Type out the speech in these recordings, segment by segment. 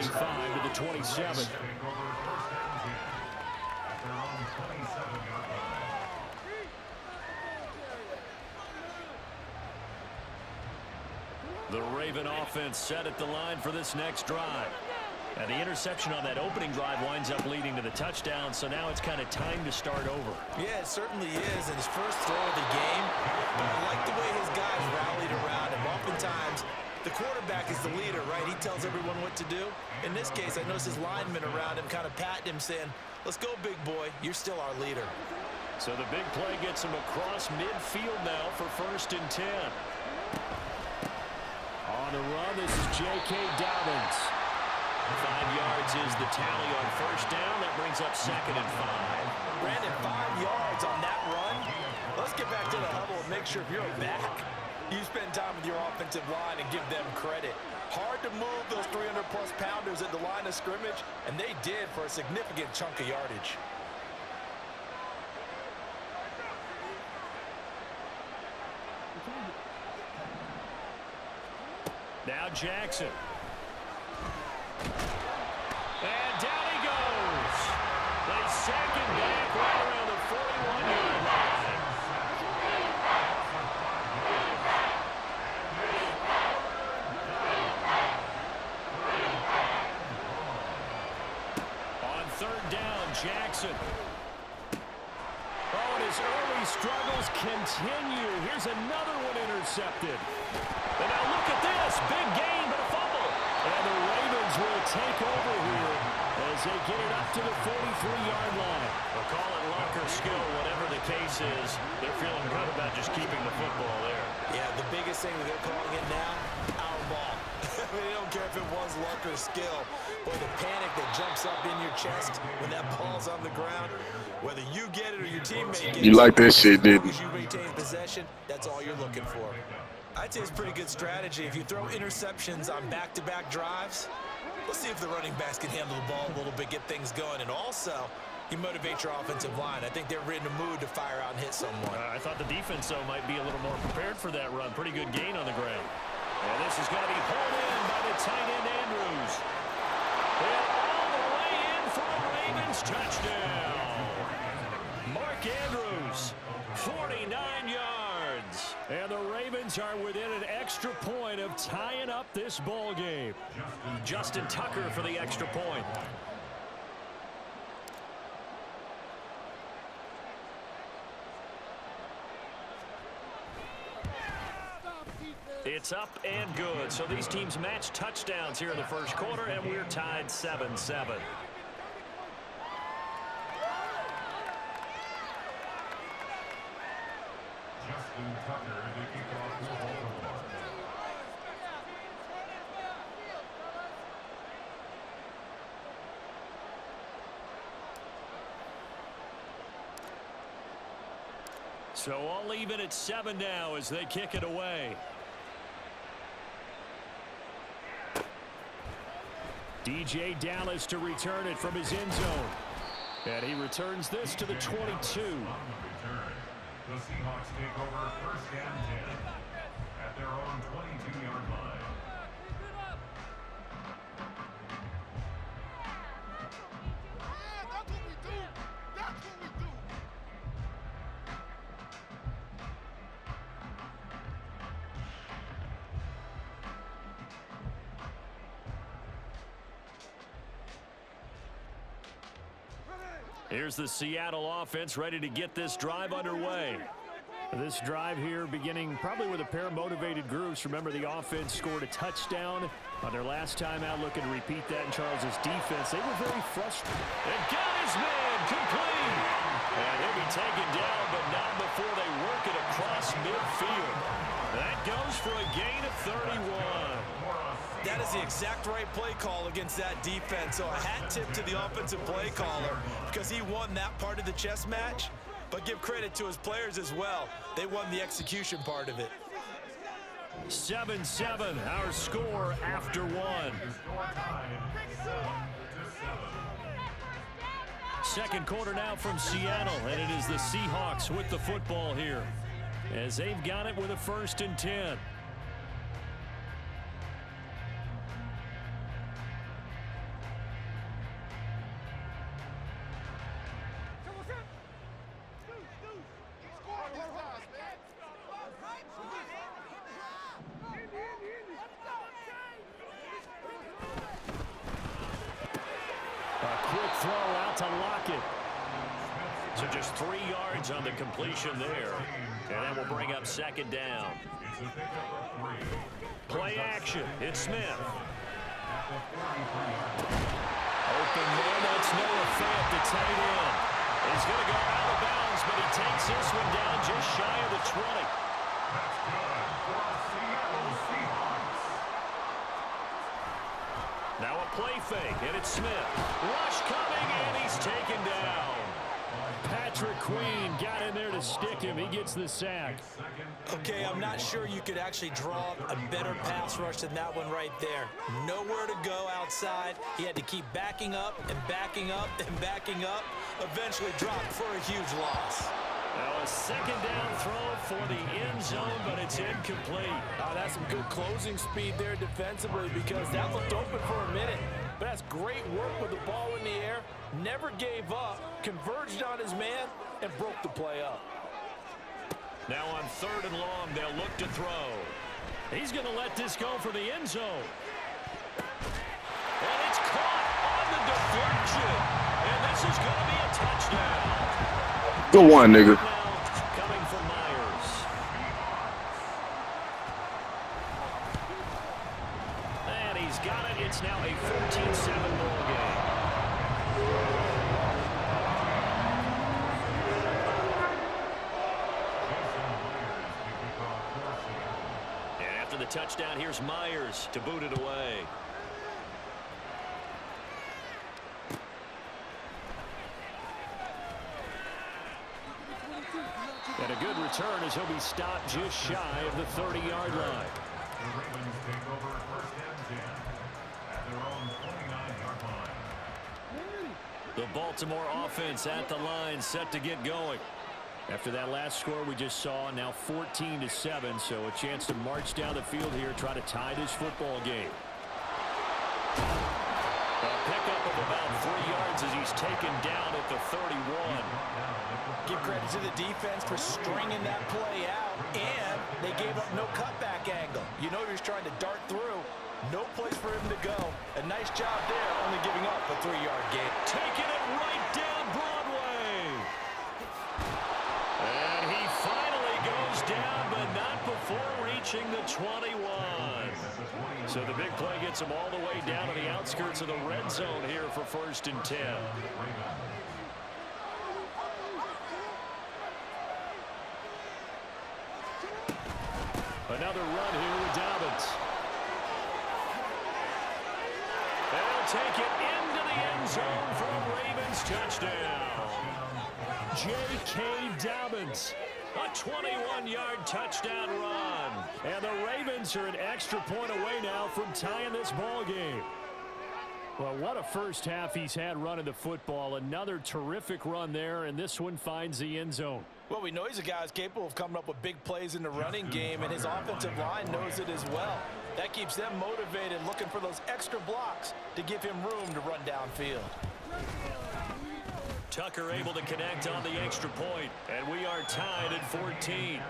and 5 to the 27. The Raven offense set at the line for this next drive. And the interception on that opening drive winds up leading to the touchdown, so now it's kind of time to start over. Yeah, it certainly is, and his first throw of the game. But I like the way his guys rallied around him. Oftentimes, the quarterback is the leader, right? He tells everyone what to do. In this case, I noticed his linemen around him kind of patting him, saying, let's go, big boy. You're still our leader. So the big play gets him across midfield now for 1st and 10. On the run, this is J.K. Dobbins. 5 yards is the tally on 1st down. That brings up 2nd and 5. Brandon, 5 yards on that run. Let's get back to the huddle and make sure if you're a back, you spend time with your offensive line and give them credit. Hard to move those 300-plus pounders at the line of scrimmage, and they did for a significant chunk of yardage. Now Jackson. And down he goes. They sack him back right around the 41-yard line. On 3rd down, Jackson. Oh, and his early struggles continue. Here's another one intercepted. And now look at this. Big gain, but a fumble. And the Ravens will take over here as they get it up to the 43-yard line. We'll call it luck or skill, whatever the case is. They're feeling good about just keeping the football there. Yeah, the biggest thing that they're calling it now, our ball. They don't care if it was luck or skill. Boy, the panic that jumps up in your chest when that ball's on the ground, whether you get it or your teammate gets it. You like that shit, didn't you? As you retain possession, that's all you're looking for. I'd say it's a pretty good strategy. If you throw interceptions on back-to-back drives, let's see if the running backs can handle the ball a little bit, get things going. And also, you motivate your offensive line. I think they're in a mood to fire out and hit someone. I thought the defense, though, might be a little more prepared for that run. Pretty good gain on the ground. And this is going to be pulled in by the tight end, Andrews. And all the way in for a Ravens touchdown. Mark Andrews, 49 yards. And the Ravens are within an extra point of tying up this ball game. Justin Tucker for the extra point. It's up and good. So these teams match touchdowns here in the first quarter, and we're tied 7-7. So all even at 7 now as they kick it away. DJ Dallas to return it from his end zone. And he returns this to the 22. The Seahawks take over 1st and 10 at their own 22-yard line. Here's the Seattle offense ready to get this drive underway. This drive here beginning probably with a pair of motivated groups. Remember, the offense scored a touchdown on their last time out, looking to repeat that in Charles's defense. They were very frustrated. And got his man complete. And he'll be taken down, but not before they work it across midfield. That goes for a gain of 31. That is the exact right play call against that defense. So a hat tip to the offensive play caller because he won that part of the chess match. But give credit to his players as well. They won the execution part of it. 7-7, our score after one. Second quarter now from Seattle, and it is the Seahawks with the football here as they've got it with a 1st and 10. throw out to Lockett. So just 3 yards on the completion there. And that will bring up second down. Play action. It's Smith. Open man. That's Noah Fant, the tight end. He's going to go out of bounds, but he takes this one down just shy of the 20. Now a play fake, and it's Smith. Rush coming, and he's taken down. Patrick Queen got in there to stick him. He gets the sack. Okay, I'm not sure you could actually draw a better pass rush than that one right there. Nowhere to go outside. He had to keep backing up and backing up and backing up. Eventually dropped for a huge loss. Now a second down throw for the end zone, but it's incomplete. Oh, that's some good closing speed there defensively, because that looked open for a minute. But that's great work with the ball in the air. Never gave up, converged on his man, and broke the play up. Now on 3rd and long, they'll look to throw. He's going to let this go for the end zone. And it's caught on the deflection. And this is going to be a touchdown. Go on, nigga. Coming from Myers. And he's got it. It's now a 14-7 ball game. And after the touchdown, here's Myers to boot it away. And a good return as he'll be stopped just shy of the 30-yard line. The Ravens take over 1st and 10 at their own 29-yard line. The Baltimore offense at the line, set to get going. After that last score we just saw, now 14-7, so a chance to march down the field here, try to tie this football game. A pickup of about 3 yards as he's taken down at the 31. Give credit to the defense for stringing that play out, and they gave up no cutback angle. You know he was trying to dart through. No place for him to go. A nice job there, only giving up a 3-yard gain. Taking it right down Broadway. And he finally goes down, but not before reaching the 21. So the big play gets him all the way down to the outskirts of the red zone here for 1st and 10. Another run here with Dobbins. They'll take it into the end zone for a Ravens touchdown. J.K. Dobbins, a 21-yard touchdown run. And the Ravens are an extra point away now from tying this ball game. Well, what a first half he's had running the football. Another terrific run there, and this one finds the end zone. Well, we know he's a guy who's capable of coming up with big plays in the running game, and his offensive line knows it as well. That keeps them motivated, looking for those extra blocks to give him room to run downfield. Tucker able to connect on the extra point, and we are tied at 14.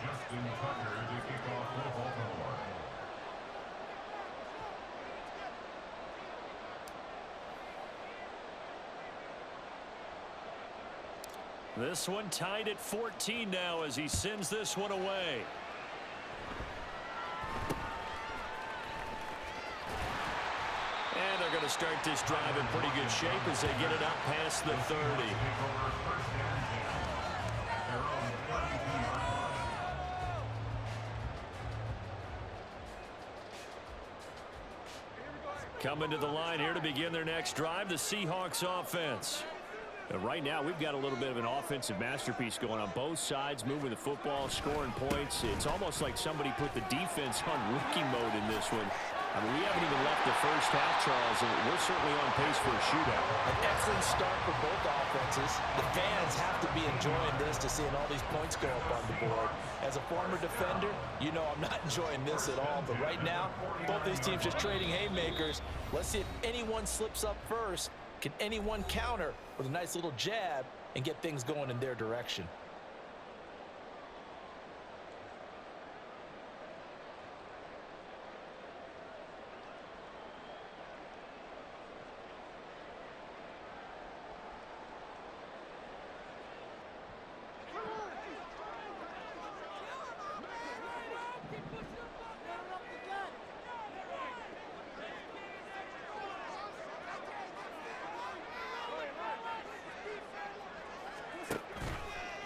Justin Tucker to kick off for Baltimore. This one tied at 14 now as he sends this one away. And they're going to start this drive in pretty good shape as they get it out past the 30. Coming to the line here to begin their next drive, the Seahawks offense. And right now, we've got a little bit of an offensive masterpiece going on both sides, moving the football, scoring points. It's almost like somebody put the defense on rookie mode in this one. I mean, we haven't even left the first half, Charles, and we're certainly on pace for a shootout. An excellent start for both offenses. The fans have to be enjoying this to seeing all these points go up on the board. As a former defender, you know I'm not enjoying this at all. But right now, both these teams just trading haymakers. Let's see if anyone slips up first. Can anyone counter with a nice little jab and get things going in their direction?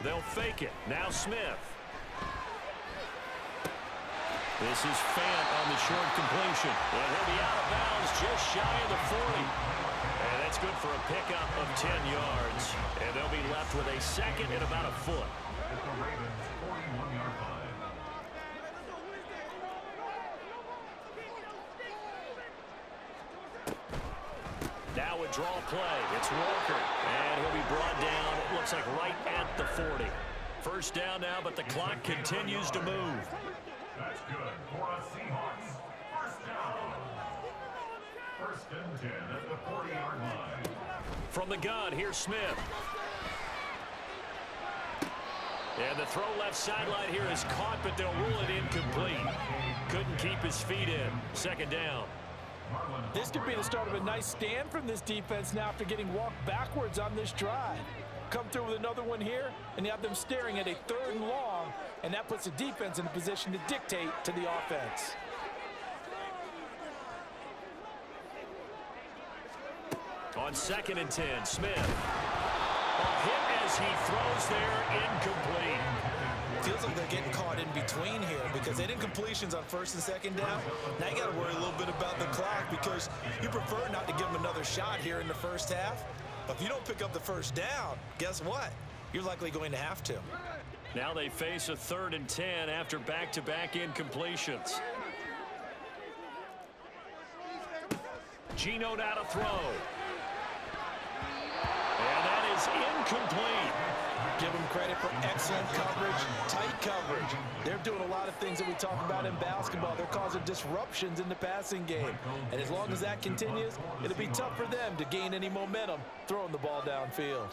They'll fake it. Now Smith. This is Fant on the short completion. And he'll be out of bounds just shy of the 40. And that's good for a pickup of 10 yards. And they'll be left with a second and about a foot. At the Ravens' 41-yard line. Now a draw play. It's Walker. And he'll be brought down, it looks like right at the 40. First down now, but the clock continues to move. That's good for a Seahawks. First down. First and 10 at the 40-yard line. From the gun, here's Smith. And the throw left sideline here is caught, but they'll rule it incomplete. Couldn't keep his feet in. Second down. This could be the start of a nice stand from this defense now after getting walked backwards on this drive. Come through with another one here, and you have them staring at a 3rd and long, and that puts the defense in a position to dictate to the offense. On 2nd and 10, Smith. A hit as he throws there, incomplete. Feels like they're getting caught in between here because they didn't completions on 1st and 2nd down. Now you got to worry a little bit about the clock because you prefer not to give them another shot here in the first half. But if you don't pick up the first down, guess what? You're likely going to have to. Now they face a 3rd and 10 after back-to-back incompletions. Geno now to throw. And that is incomplete. Give them credit for excellent coverage, tight coverage. They're doing a lot of things that we talk about in basketball. They're causing disruptions in the passing game. And as long as that continues, it'll be tough for them to gain any momentum throwing the ball downfield.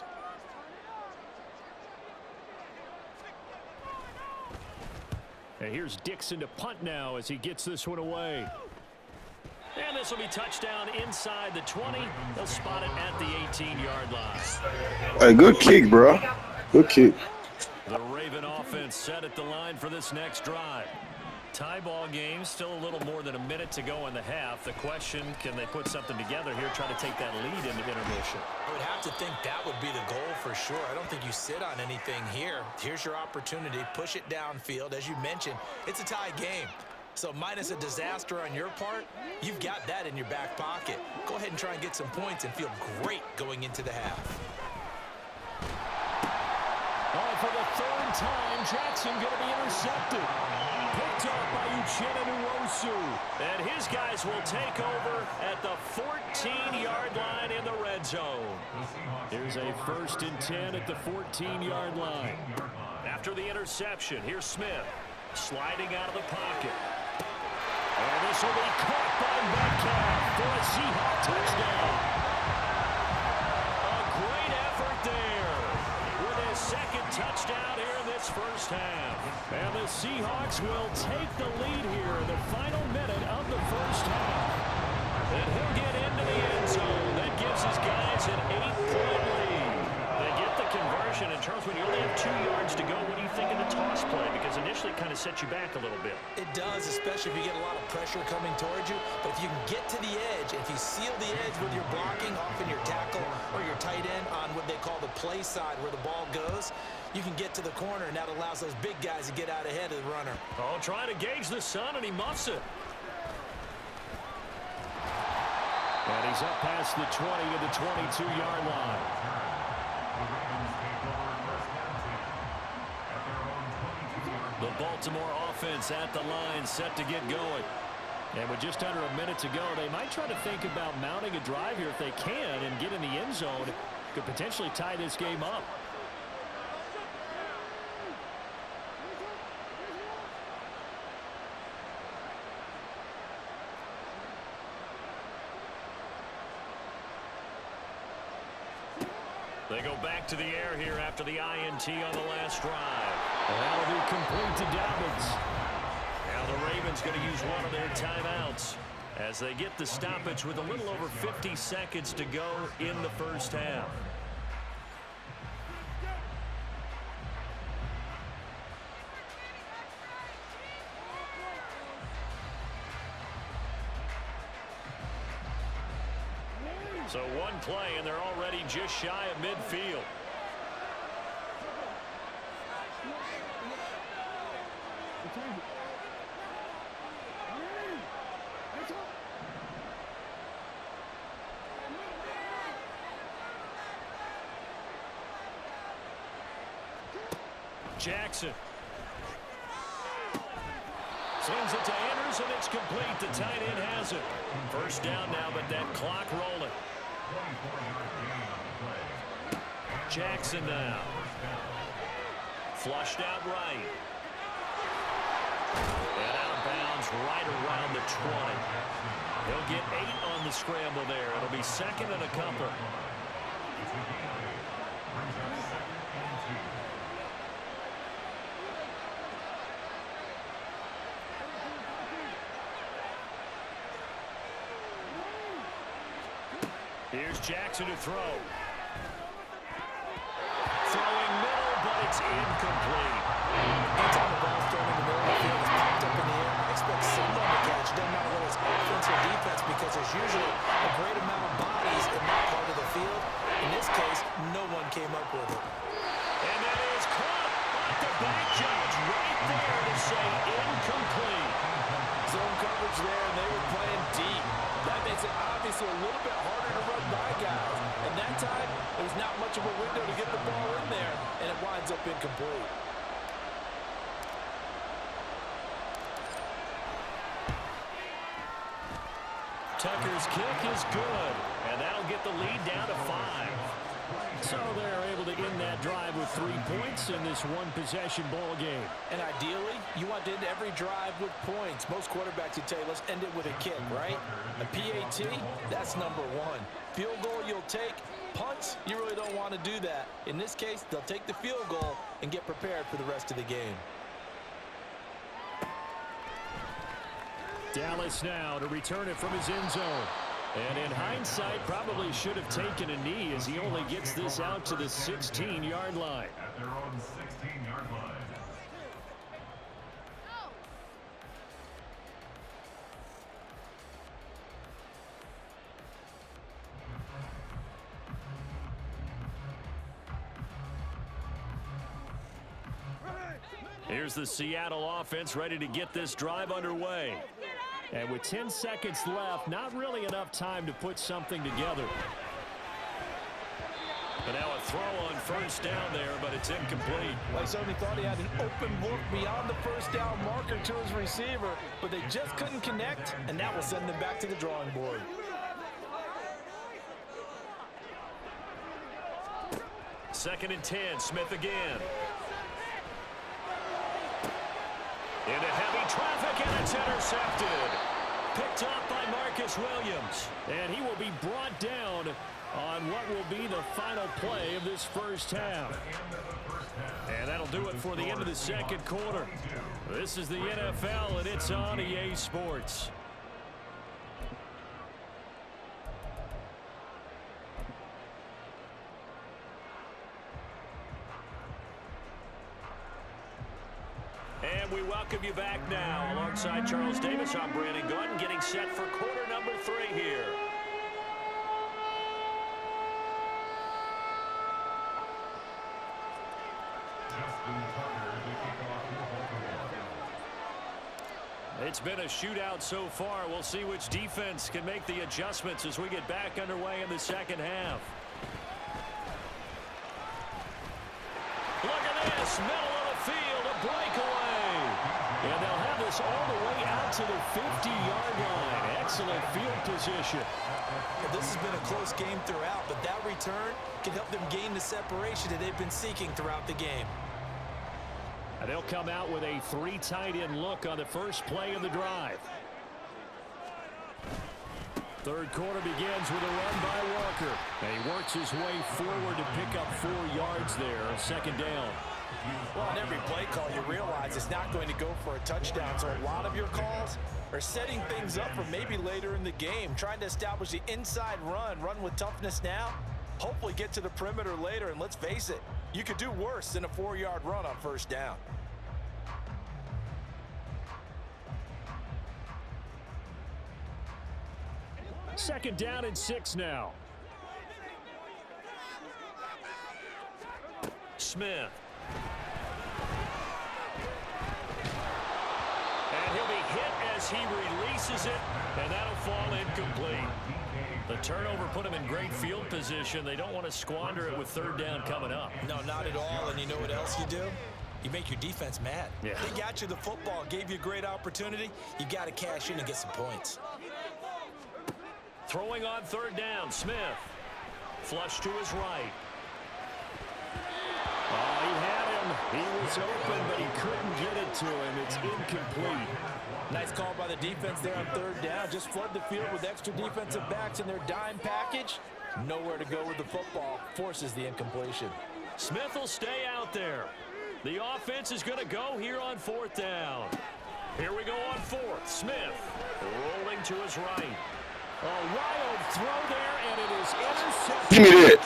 And here's Dixon to punt now as he gets this one away. And this will be touchdown inside the 20. They'll spot it at the 18-yard line. Hey, good kick, bro. Good kick. The Raven offense set at the line for this next drive. Tie ball game, still a little more than a minute to go in the half. The question, can they put something together here, try to take that lead into intermission? I would have to think that would be the goal for sure. I don't think you sit on anything here. Here's your opportunity. Push it downfield. As you mentioned, it's a tie game. So minus a disaster on your part, you've got that in your back pocket. Go ahead and try and get some points and feel great going into the half. Oh, for the 3rd time, Jackson going to be intercepted. Picked up by Uchenna Nwosu. And his guys will take over at the 14-yard line in the red zone. Here's a 1st and 10 at the 14-yard line. After the interception, here's Smith sliding out of the pocket. And this will be caught by Metcalf for a Seahawk touchdown. A great effort there with his 2nd touchdown here in this first half. And the Seahawks will take the lead here in the final minute of the first half. And he'll get into the end zone. That gives his guys an 8-point lead. They get the conversion. And Charles, when you only have 2 yards to go, what do you think of the toss play? Because initially it kind of set you back a little bit. It does, especially if you get a lot of pressure coming towards you. But if you can get to the edge, if you seal the edge with your blocking, often your tackle or your tight end on what they call the play side where the ball goes, you can get to the corner, and that allows those big guys to get out ahead of the runner. Oh, trying to gauge the sun, and he muffs it. And he's up past the 20 to the 22-yard line. The Baltimore offense at the line, set to get going. And with just under a minute to go, they might try to think about mounting a drive here if they can and get in the end zone. Could potentially tie this game up. They go back to the air here after the INT on the last drive. That'll be complete to Dobbins. Now the Ravens going to use one of their timeouts as they get the stoppage with a little over 50 seconds to go in the first half. So one play, and they're already just shy of midfield. Jackson. Sends it to Andrews, and it's complete. The tight end has it. First down now, but that clock rolling. Jackson now. Flushed out right. And out of bounds right around the 20. He'll get 8 on the scramble there. It'll be second and a couple. Here's Jackson to throw. Throwing middle, but it's incomplete. Anytime the ball's thrown in the middle of the field, it's popped up in the air, expect someone to catch. Doesn't matter whether it's offense or defense, because there's usually a great amount of bodies in that part of the field. In this case, no one came up with it. And that is caught by the back judge right there to say incomplete. Zone coverage there, and they were playing deep. That makes it obviously a little bit harder to run by guys. And that time, there's not much of a window to get the ball in there, and it winds up incomplete. Tucker's kick is good, and that'll get the lead down to 5. So they're able to end that drive with 3 points in this one-possession ball game. And ideally, you want to end every drive with points. Most quarterbacks would tell you, let's end it with a kick, right? A PAT, that's number 1. Field goal you'll take. Punts, you really don't want to do that. In this case, they'll take the field goal and get prepared for the rest of the game. Dallas now to return it from his end zone. And in hindsight, probably should have taken a knee as he only gets this out to the 16-yard line. At their own 16-yard line. Here's the Seattle offense ready to get this drive underway. And with 10 seconds left, not really enough time to put something together. But now a throw on first down there, but it's incomplete. Like somebody thought he had an open look beyond the first down marker to his receiver, but they just couldn't connect, and that will send them back to the drawing board. Second and 10, Smith again. Into heavy traffic, and it's intercepted. Picked off by Marcus Williams. And he will be brought down on what will be the final play of this first half. And that'll do it for the end of the second quarter. This is the NFL, and it's on EA Sports. And we welcome you back now. Alongside Charles Davis, I'm Brandon Gordon, getting set for quarter number 3 here. It's been a shootout so far. We'll see which defense can make the adjustments as we get back underway in the second half. Look at this, middle of the field, a breakaway. And they'll have this all the way out to the 50-yard line. Excellent field position. Well, this has been a close game throughout, but that return can help them gain the separation that they've been seeking throughout the game. And they'll come out with a 3 tight end look on the first play of the drive. Third quarter begins with a run by Walker. And he works his way forward to pick up 4 yards there, second down. Well, on every play call, you realize it's not going to go for a touchdown. So a lot of your calls are setting things up for maybe later in the game, trying to establish the inside run with toughness now, hopefully get to the perimeter later. And let's face it, you could do worse than a 4-yard run on first down. Second down and 6 now. Smith. And he'll be hit as he releases it, and that'll fall incomplete. The turnover put him in great field position. They don't want to squander it with third down coming up. No, not at all. And you know what else you do? You make your defense mad. Yeah. They got you the football, gave you a great opportunity. You got to cash in and get some points. Throwing on third down, Smith. Flush to his right. Oh, he had him. He was open, but he couldn't get it to him. It's incomplete. Nice call by the defense there on third down. Just flood the field with extra defensive backs in their dime package. Nowhere to go with the football. Forces the incompletion. Smith will stay out there. The offense is going to go here on fourth down. Here we go on fourth. Smith rolling to his right. A wild throw there, and it is intercepted. Give me that.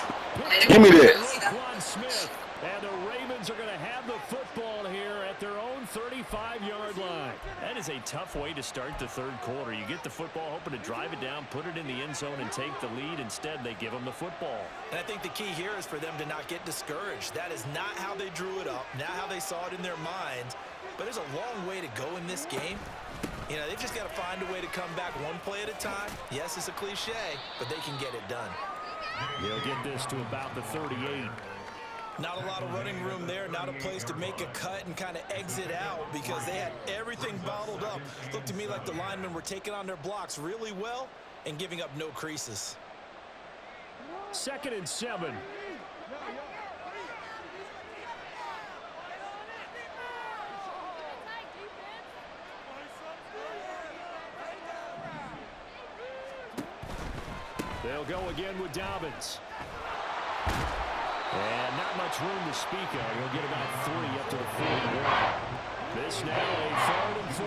Give me that. Roquan Smith, and the Ravens are going to have the football here at their own 35-yard line. That is a tough way to start the third quarter. You get the football, hoping to drive it down, put it in the end zone, and take the lead. Instead, they give them the football. And I think the key here is for them to not get discouraged. That is not how they drew it up, not how they saw it in their minds. But there's a long way to go in this game. You know, they've just got to find a way to come back one play at a time. Yes, it's a cliche, but they can get it done. They'll get this to about the 38. Not a lot of running room there, not a place to make a cut and kind of exit out because they had everything bottled up. Looked to me like the linemen were taking on their blocks really well and giving up no creases. 2nd and 7. They'll go again with Dobbins. And not much room to speak of. He'll get about 3 up to the 41. This now a 3rd and 4.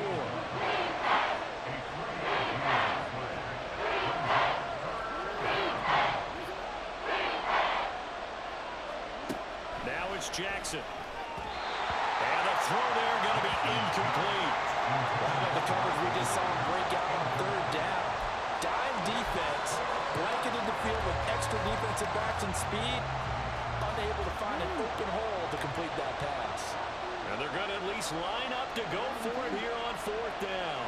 Now it's Jackson. And the throw there going to be incomplete. The coverage we just saw him break out on third down. Dime defense, blanketed the field with extra defensive backs and speed, unable to find an open hole to complete that pass. And they're going to at least line up to go for it here on fourth down.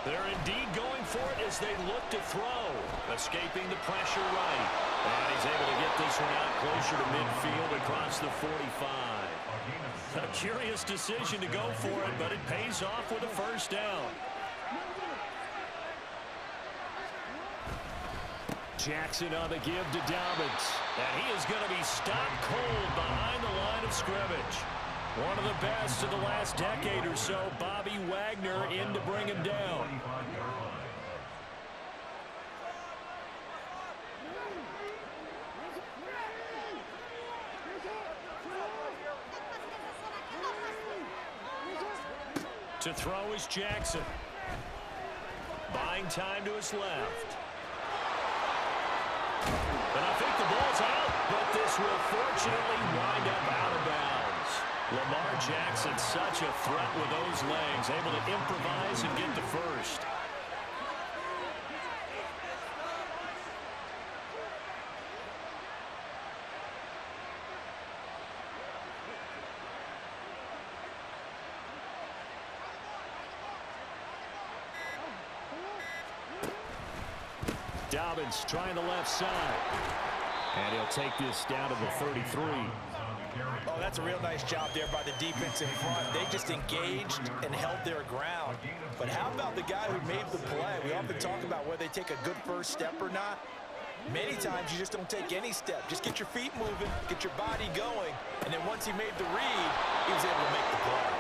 They're indeed going for it as they look to throw. Escaping the pressure right. And he's able to get this one out closer to midfield across the 45. A curious decision to go for it, but it pays off with a first down. Jackson on the give to Dobbins. And he is going to be stopped cold behind the line of scrimmage. One of the best of the last decade or so, Bobby Wagner in to bring him down. To throw is Jackson. Buying time to his left. And I think the ball's out, but this will fortunately wind up out of bounds. Lamar Jackson, such a threat with those legs, able to improvise and get the first. Dobbins trying the left side. And he'll take this down to the 33. Oh, that's a real nice job there by the defense in front. They just engaged and held their ground. But how about the guy who made the play? We often talk about whether they take a good first step or not. Many times you just don't take any step. Just get your feet moving, get your body going, and then once he made the read, he was able to make the play.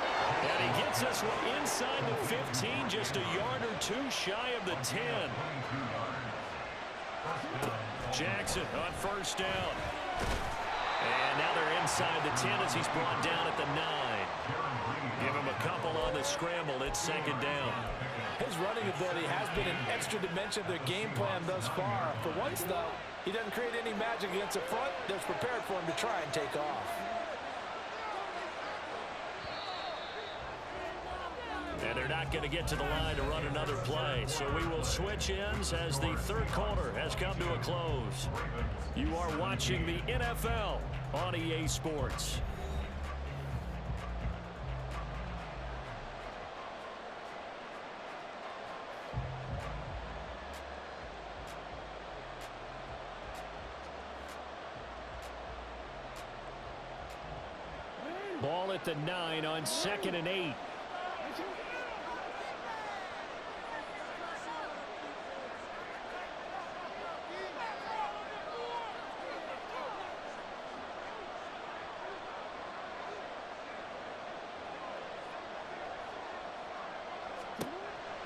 And he gets us inside the 15, just a yard or two shy of the 10. Jackson on first down. And now they're inside the 10 as he's brought down at the 9. Give him a couple on the scramble. It's second down. His running ability has been an extra dimension of their game plan thus far. For once, though, he doesn't create any magic against the front that's prepared for him to try and take off. And they're not going to get to the line to run another play. So we will switch ends as the third quarter has come to a close. You are watching the NFL on EA Sports. Ball at the 9 on 2nd and 8.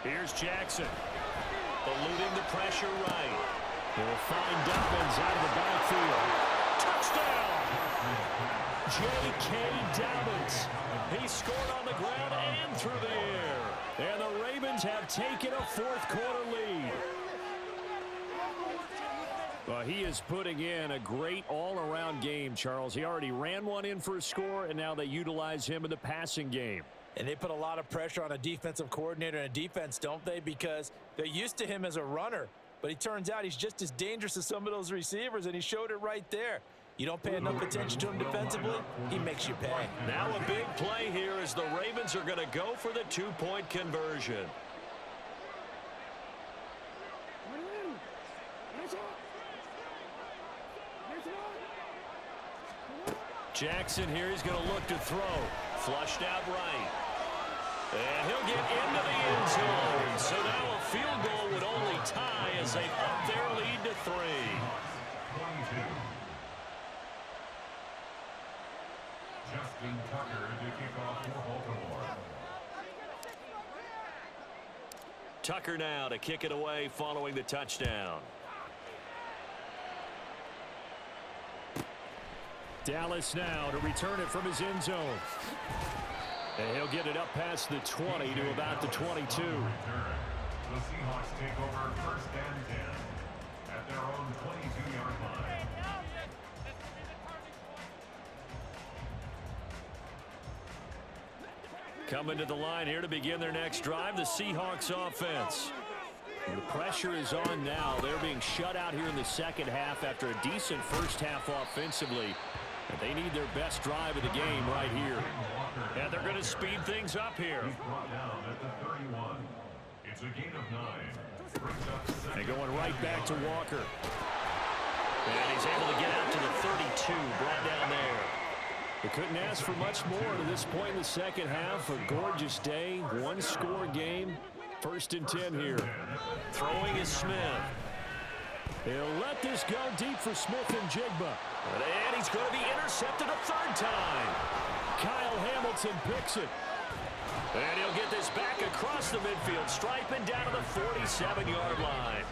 Here's Jackson, eluding the pressure right. He'll find Dobbins out of the backfield. Touchdown! J.K. Dobbins. He scored on the ground and through the air. And the Ravens have taken a fourth-quarter lead. Well, he is putting in a great all-around game, Charles. He already ran one in for a score, and now they utilize him in the passing game. And they put a lot of pressure on a defensive coordinator and a defense, don't they? Because they're used to him as a runner. But he turns out he's just as dangerous as some of those receivers, and he showed it right there. You don't pay enough attention to him defensively, he makes you pay. Now a big play here as the Ravens are going to go for the two-point conversion. Jackson here, he's going to look to throw. Flushed out right. And he'll get into the end zone. So now a field goal would only tie as they up their lead to 3. 22. Justin Tucker to kick off for Baltimore. Tucker now to kick it away following the touchdown. Dallas now to return it from his end zone. And he'll get it up past the 20 to about the 22. The Seahawks take over 1st and 10 at their own 22-yard line. Coming to the line here to begin their next drive, the Seahawks offense. And the pressure is on now. They're being shut out here in the second half after a decent first half offensively. And they need their best drive of the game right here. And they're going to speed things up here. He's brought down at the 31. It's a gain of 9. Brings up second. And going right back to Walker. And he's able to get out to the 32, brought down there. They couldn't ask for much more to this point in the second half. A gorgeous day, one-score game. 1st and 10 here. Throwing is Smith. He'll let this go deep for Smith and Jigba. And he's going to be intercepted a 3rd time. Kyle Hamilton picks it. And he'll get this back across the midfield stripe and down to the 47-yard line.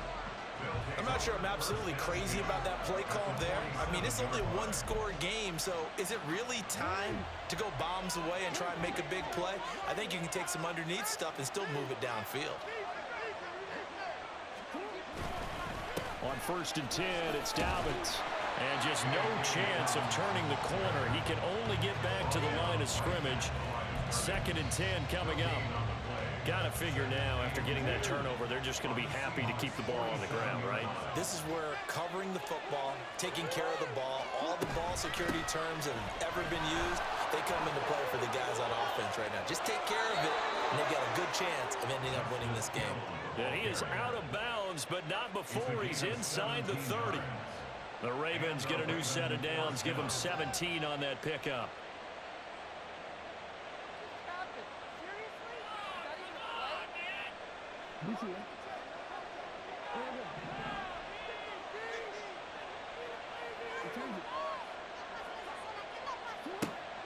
I'm not sure I'm absolutely crazy about that play call there. I mean, it's only a one-score game, so is it really time to go bombs away and try and make a big play? I think you can take some underneath stuff and still move it downfield. On 1st and 10, it's Dobbins. And just no chance of turning the corner. He can only get back to the line of scrimmage. 2nd and 10 coming up. Got to figure now, after getting that turnover, they're just going to be happy to keep the ball on the ground, right? This is where covering the football, taking care of the ball, all the ball security terms that have ever been used, they come into play for the guys on offense right now. Just take care of it, and they've got a good chance of ending up winning this game. And he is out of bounds, but not before he's inside the 30. The Ravens get a new set of downs, give them 17 on that pickup.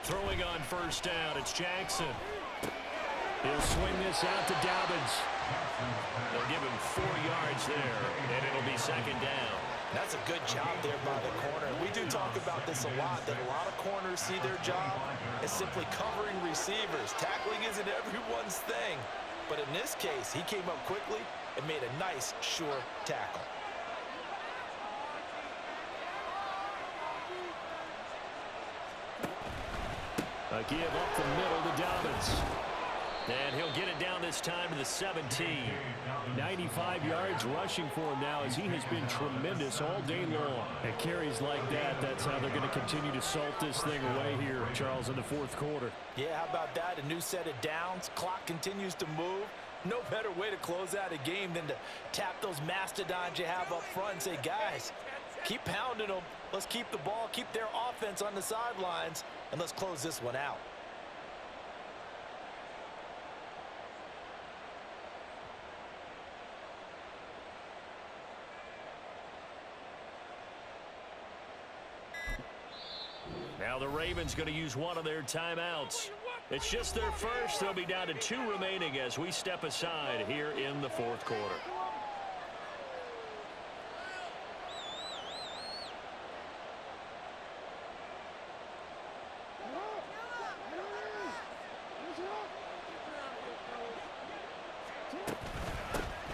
Throwing on first down, it's Jackson. He'll swing this out to Dobbins. They'll give him 4 yards there, and it'll be second down. That's a good job there by the corner. We do talk about this a lot, that a lot of corners see their job as simply covering receivers. Tackling isn't everyone's thing. But in this case, he came up quickly and made a nice, sure tackle. A give up the middle to Dobbins. And he'll get it down this time to the 17. 95 yards rushing for him now as he has been tremendous all day long. At carries like that, that's how they're going to continue to salt this thing away here, Charles, in the fourth quarter. Yeah, how about that? A new set of downs. Clock continues to move. No better way to close out a game than to tap those mastodons you have up front and say, guys, keep pounding them. Let's keep the ball, keep their offense on the sidelines, and let's close this one out. Now the Ravens going to use one of their timeouts. It's just their first. They'll be down to 2 remaining as we step aside here in the fourth quarter.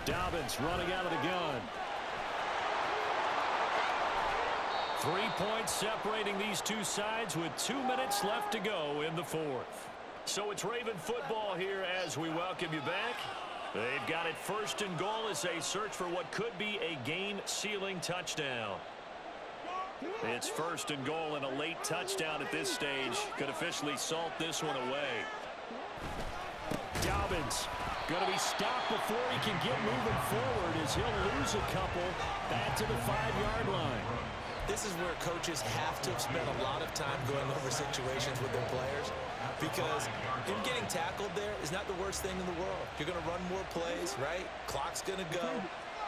Dobbins running out of the gun. 3 points separating these two sides with 2 minutes left to go in the fourth. So it's Raven football here as we welcome you back. They've got it first and goal as they search for what could be a game-sealing touchdown. It's first and goal, and a late touchdown at this stage could officially salt this one away. Dobbins going to be stopped before he can get moving forward as he'll lose a couple back to the 5-yard line. This is where coaches have to have spent a lot of time going over situations with their players, because him getting tackled there is not the worst thing in the world. You're going to run more plays, right? Clock's going to go.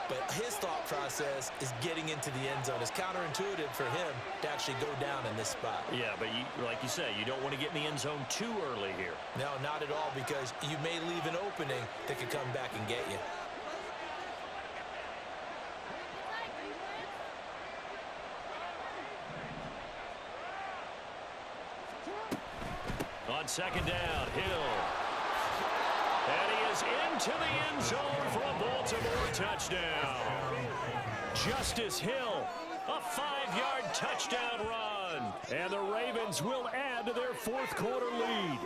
But his thought process is getting into the end zone. It's counterintuitive for him to actually go down in this spot. Yeah, but like you say, you don't want to get in the end zone too early here. No, not at all, because you may leave an opening that could come back and get you. On second down, Hill. And he is into the end zone for a Baltimore touchdown. Justice Hill, a 5-yard touchdown run. And the Ravens will add to their fourth quarter lead.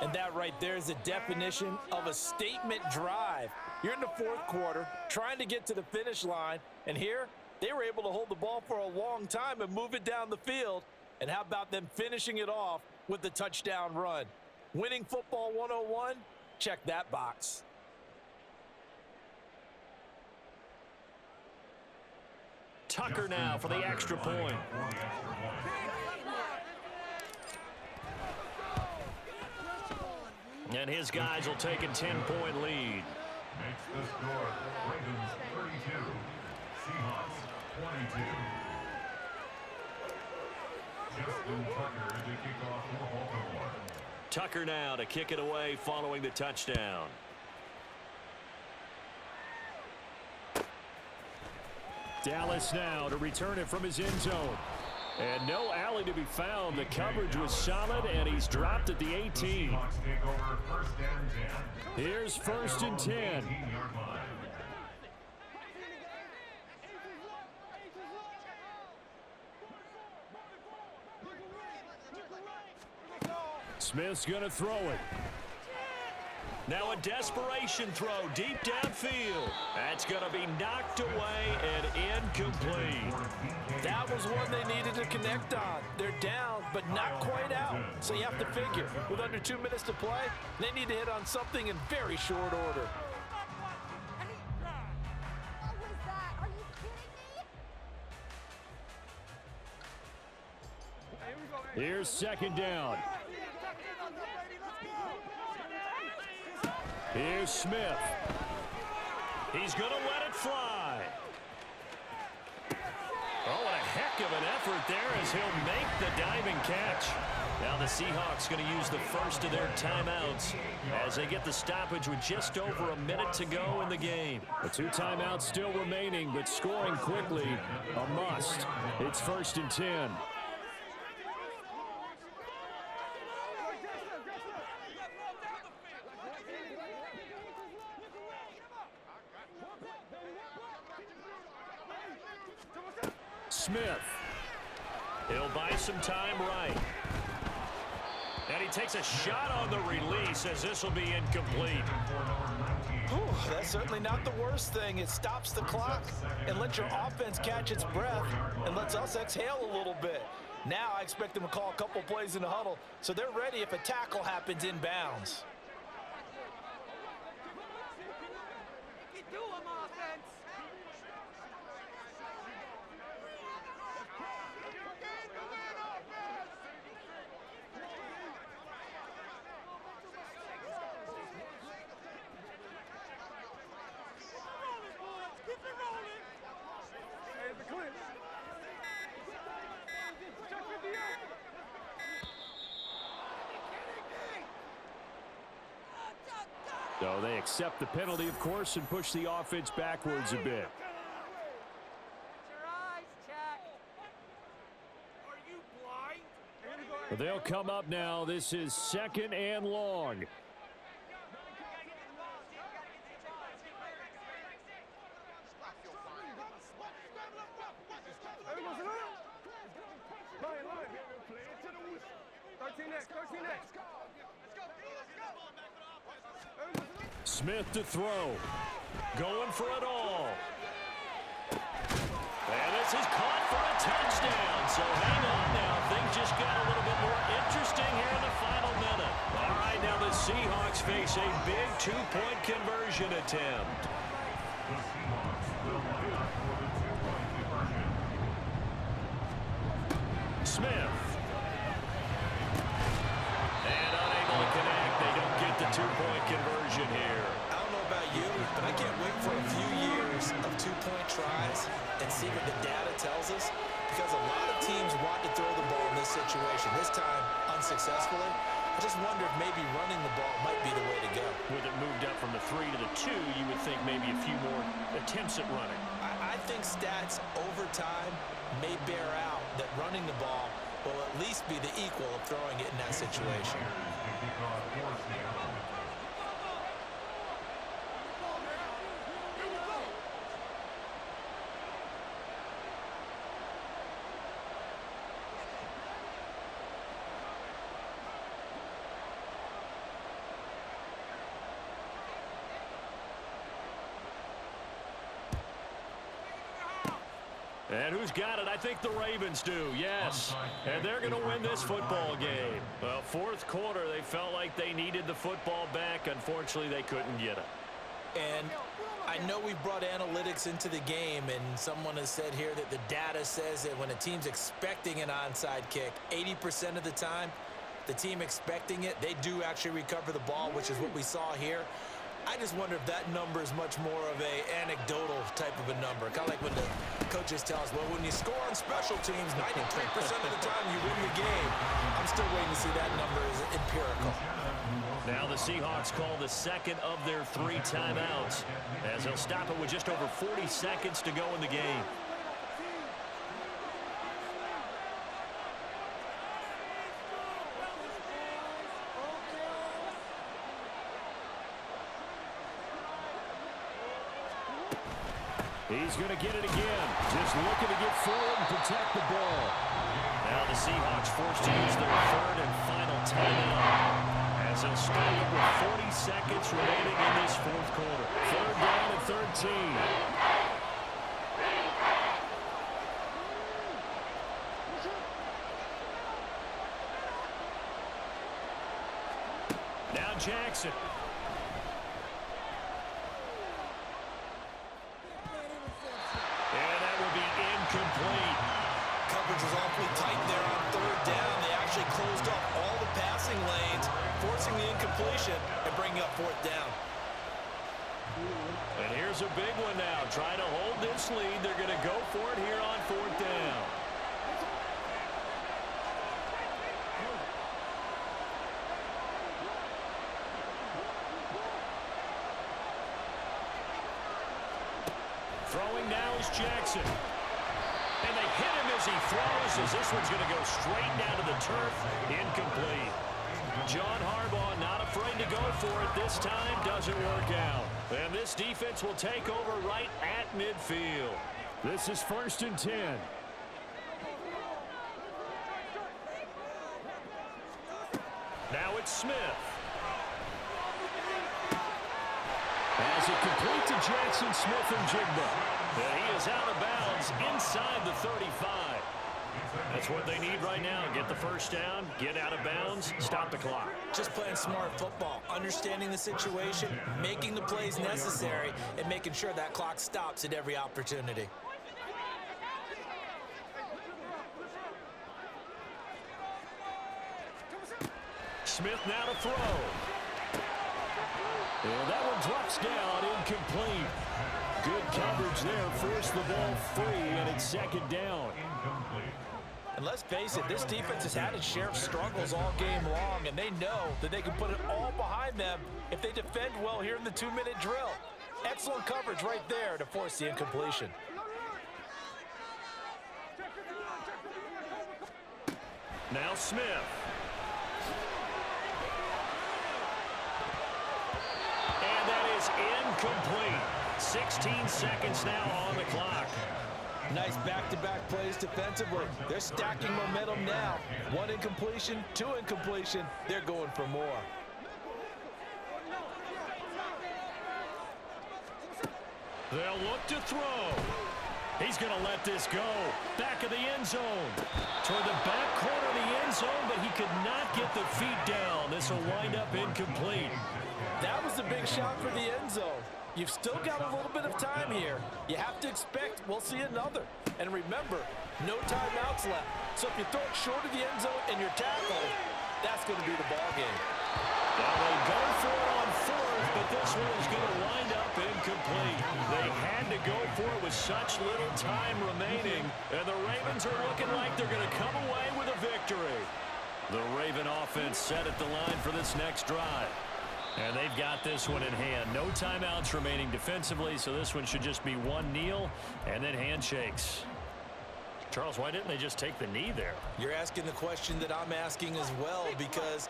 And that right there is the definition of a statement drive. You're in the fourth quarter, trying to get to the finish line, and here they were able to hold the ball for a long time and move it down the field. And how about them finishing it off with the touchdown run? Winning football 101, check that box. Tucker now for the extra point. And his guys will take a 10-point lead. Makes the score Ravens 32, Seahawks 22. Justin Tucker to kick off for Baltimore. Tucker now to kick it away following the touchdown. Dallas now to return it from his end zone. And no alley to be found. The coverage was solid, and he's dropped at the 18. Seahawks take over first and 10. Here's first and 10. 18-yard line. Smith's going to throw it. Now a desperation throw deep downfield. That's going to be knocked away and incomplete. That was one they needed to connect on. They're down, but not quite out. So you have to figure, with under 2 minutes to play, they need to hit on something in very short order. Here's second down. Here's Smith. He's going to let it fly. Oh, what a heck of an effort there as he'll make the diving catch. Now the Seahawks going to use the first of their timeouts as they get the stoppage with just over a minute to go in the game. The 2 timeouts still remaining, but scoring quickly, a must. It's 1st and 10. Smith. He'll buy some time right. And he takes a shot on the release as this will be incomplete. Whew, that's certainly not the worst thing. It stops the clock and lets your offense catch its breath and lets us exhale a little bit. Now I expect them to call a couple plays in the huddle so they're ready if a tackle happens inbounds. So they accept the penalty, of course, and push the offense backwards a bit. But they'll come up now. This is 2nd and long. Smith to throw. Going for it all. And this is caught for a touchdown. So hang on now. Things just got a little bit more interesting here in the final minute. All right, now the Seahawks face a big 2-point conversion attempt. Smith. And unable to connect. They don't get the 2-point conversion here. I don't know about you, but I can't wait for a few years of 2-point tries and see what the data tells us, because a lot of teams want to throw the ball in this situation, this time unsuccessfully. I just wonder if maybe running the ball might be the way to go. With it moved up from the 3 to the 2, you would think maybe a few more attempts at running. I think stats over time may bear out that running the ball will at least be the equal of throwing it in that situation. And who's got it? I think the Ravens do, yes. And they're going to win this football game. Well, 4th quarter, they felt like they needed the football back. Unfortunately, they couldn't get it. And I know we brought analytics into the game, and someone has said here that the data says that when a team's expecting an onside kick, 80% of the time, the team expecting it, they do actually recover the ball, which is what we saw here. I just wonder if that number is much more of a anecdotal type of a number. Kind of like when the coaches tell us, well, when you score on special teams, 93% of the time you win the game. I'm still waiting to see that number is empirical. Now the Seahawks call the 2nd of their 3 timeouts as they'll stop it with just over 40 seconds to go in the game. He's going to get it again. Just looking to get forward and protect the ball. Now the Seahawks forced to use their 3rd and final timeout as they'll stop it with 40 seconds remaining in this 4th quarter. 3rd down and 13. Now Jackson. Coverage was awfully tight there on 3rd down. They actually forcing the incompletion and bringing up fourth down. And here's a big one now. Trying to hold this lead. They're going to go for it here on fourth down. Throwing now is Jackson. And they hit him as he throws, as this one's going to go straight down to the turf. Incomplete. John Harbaugh not afraid to go for it. This time doesn't work out. And this defense will take over right at midfield. This is 1st and 10. Now it's Smith. As it complete to Jackson Smith-Njigba. And he is out of bounds inside the 35. That's what they need right now. Get the first down, get out of bounds, stop the clock. Just playing smart football, understanding the situation, making the plays necessary, and making sure that clock stops at every opportunity. Smith now to throw. And that one drops down, incomplete. Good coverage there, forced the ball free, and it's 2nd down. And let's face it, this defense has had its share of struggles all game long, and they know that they can put it all behind them if they defend well here in the 2-minute drill. Excellent coverage right there to force the incompletion. Now Smith. And that is incomplete. 16 seconds now on the clock. Nice back-to-back plays defensively. They're stacking momentum now. 1 incompletion, 2 incompletion. They're going for more. They'll look to throw. He's going to let this go. Back of the end zone. Toward the back corner of the end zone, but he could not get the feet down. This will wind up incomplete. That was a big shot for the end zone. You've still got a little bit of time here. You have to expect we'll see another. And remember, no timeouts left. So if you throw it short of the end zone and you're tackled, that's going to be the ball game. Well, they go for it on 4th, but this one is going to wind up incomplete. They had to go for it with such little time remaining, and the Ravens are looking like they're going to come away with a victory. The Raven offense set at the line for this next drive. And they've got this one in hand. No timeouts remaining defensively, so this one should just be one kneel and then handshakes. Charles, why didn't they just take the knee there? You're asking the question that I'm asking as well, because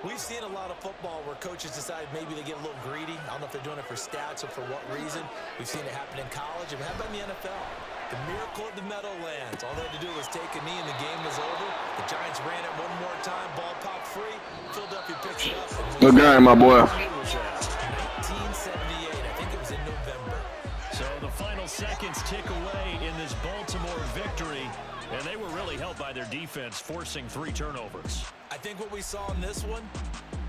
we've seen a lot of football where coaches decide maybe they get a little greedy. I don't know if they're doing it for stats or for what reason. We've seen it happen in college. And how about in the NFL? The miracle of the Meadowlands. All they had to do was take a knee and the game was over. The Giants ran it one more time. Ball popped free. Philadelphia picks it up. Good game, my boy. 1978. I think it was in November. So the final seconds tick away in this Baltimore victory. And they were really helped by their defense, forcing 3 turnovers. I think what we saw in this one,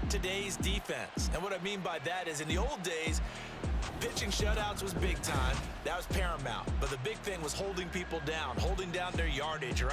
today's defense. And what I mean by that is in the old days, pitching shutouts was big time. That was paramount. But the big thing was holding people down, holding down their yardage, right?